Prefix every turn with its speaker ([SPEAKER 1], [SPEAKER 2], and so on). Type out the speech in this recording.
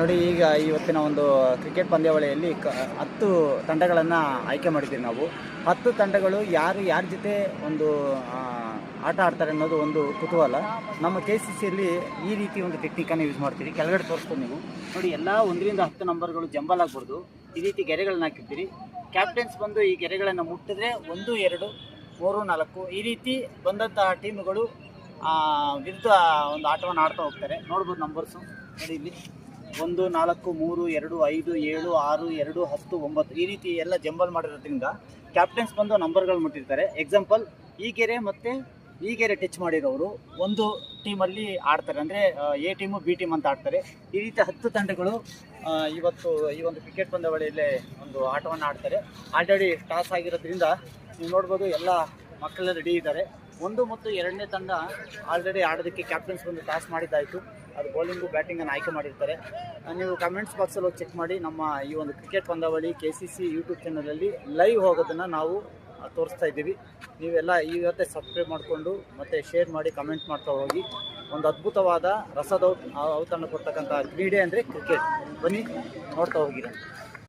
[SPEAKER 1] ನೋಡಿ, ಈಗ ಇವತ್ತಿನ ಒಂದು ಕ್ರಿಕೆಟ್ ಪಂದ್ಯಾವಳಿಯಲ್ಲಿ 10 ತಂಡಗಳನ್ನು ಆಯ್ಕೆ ಮಾಡಿದ್ದೀವಿ ನಾವು. 10 ತಂಡಗಳು ಯಾರ ಜೊತೆ ಒಂದು ಆಟ ಆಡ್ತಾರೆ ಅನ್ನೋದು ಒಂದು ಕುತೂಹಲ. ನಮ್ಮ KCCಯಲ್ಲಿ ಈ ರೀತಿ ಒಂದು ಟೆಕ್ನಿಕನ್ನು ಯೂಸ್ ಮಾಡ್ತೀರಿ. ಕೆಳಗಡೆ ತೋರಿಸ್ಕೊಂಡು ನೀವು ನೋಡಿ, ಎಲ್ಲ 1 ರಿಂದ 10 ನಂಬರ್ಗಳು ಜಂಬಲ್ ಆಗ್ಬಾರ್ದು. ಈ ರೀತಿ ಗೆರೆಗಳನ್ನ ಹಾಕಿರ್ತೀರಿ. ಕ್ಯಾಪ್ಟನ್ಸ್ ಬಂದು ಈ ಗೆರೆಗಳನ್ನು ಮುಟ್ಟಿದ್ರೆ 1, 2, 3, 4 ಈ ರೀತಿ ಬಂದಂತಹ ಟೀಮ್ಗಳು ವಿರುದ್ಧ ಒಂದು ಆಟವನ್ನು ಆಡ್ತಾ ಹೋಗ್ತಾರೆ. ನೋಡ್ಬೋದು ನಂಬರ್ಸು ನೋಡಿ, ಇಲ್ಲಿ 1, 4, 3, 2, 5, 7, 6, 2, 10, 9 ಈ ರೀತಿ ಎಲ್ಲ ಜಂಬಲ್ ಮಾಡಿರೋದ್ರಿಂದ ಕ್ಯಾಪ್ಟನ್ಸ್ ಬಂದು ನಂಬರ್ಗಳು ಮುಟ್ಟಿರ್ತಾರೆ. ಎಕ್ಸಾಂಪಲ್, ಈ ಗೆರೆ ಮತ್ತು ಈ ಗೆರೆ ಟಚ್ ಮಾಡಿರೋರು ಒಂದು ಟೀಮಲ್ಲಿ ಆಡ್ತಾರೆ, ಅಂದರೆ A ಟೀಮು B ಟೀಮ್ ಅಂತ ಆಡ್ತಾರೆ. ಈ ರೀತಿ 10 ತಂಡಗಳು ಇವತ್ತು ಈ ಒಂದು ಕ್ರಿಕೆಟ್ ಪಂದ್ಯಾವಳಿಯಲ್ಲೇ ಒಂದು ಆಟವನ್ನು ಆಡ್ತಾರೆ. ಆಲ್ರೆಡಿ ಟಾಸ್ ಆಗಿರೋದ್ರಿಂದ ನೀವು ನೋಡ್ಬೋದು, ಎಲ್ಲ ಮಕ್ಕಳೆಲ್ಲ ರೆಡಿ ಇದ್ದಾರೆ. 1 ಮತ್ತು 2ನೇ ತಂಡ ಆಲ್ರೆಡಿ ಆಡೋದಕ್ಕೆ ಕ್ಯಾಪ್ಟನ್ಸ್ ಬಂದು ಟಾಸ್ ಮಾಡಿದ್ದಾಯಿತು. ಅದು ಬೌಲಿಂಗು ಬ್ಯಾಟಿಂಗನ್ನು ಆಯ್ಕೆ ಮಾಡಿರ್ತಾರೆ. ನೀವು ಕಮೆಂಟ್ಸ್ ಬಾಕ್ಸಲ್ಲಿ ಹೋಗಿ ಚೆಕ್ ಮಾಡಿ. ನಮ್ಮ ಈ ಒಂದು ಕ್ರಿಕೆಟ್ ಪಂದ್ಯಾವಳಿ KCC ಯೂಟ್ಯೂಬ್ ಚಾನಲಲ್ಲಿ ಲೈವ್ ಹೋಗೋದನ್ನು ನಾವು ತೋರಿಸ್ತಾ ಇದ್ದೀವಿ. ನೀವೆಲ್ಲ ಇವತ್ತೇ ಸಬ್ಸ್ಕ್ರೈಬ್ ಮಾಡಿಕೊಂಡು ಮತ್ತು ಶೇರ್ ಮಾಡಿ, ಕಮೆಂಟ್ ಮಾಡ್ತಾ ಹೋಗಿ. ಒಂದು ಅದ್ಭುತವಾದ ಔತಣ ಕೊಡ್ತಕ್ಕಂಥ ಕ್ರೀಡೆ ಅಂದರೆ ಕ್ರಿಕೆಟ್. ಬನ್ನಿ ನೋಡ್ತಾ ಹೋಗಿರ.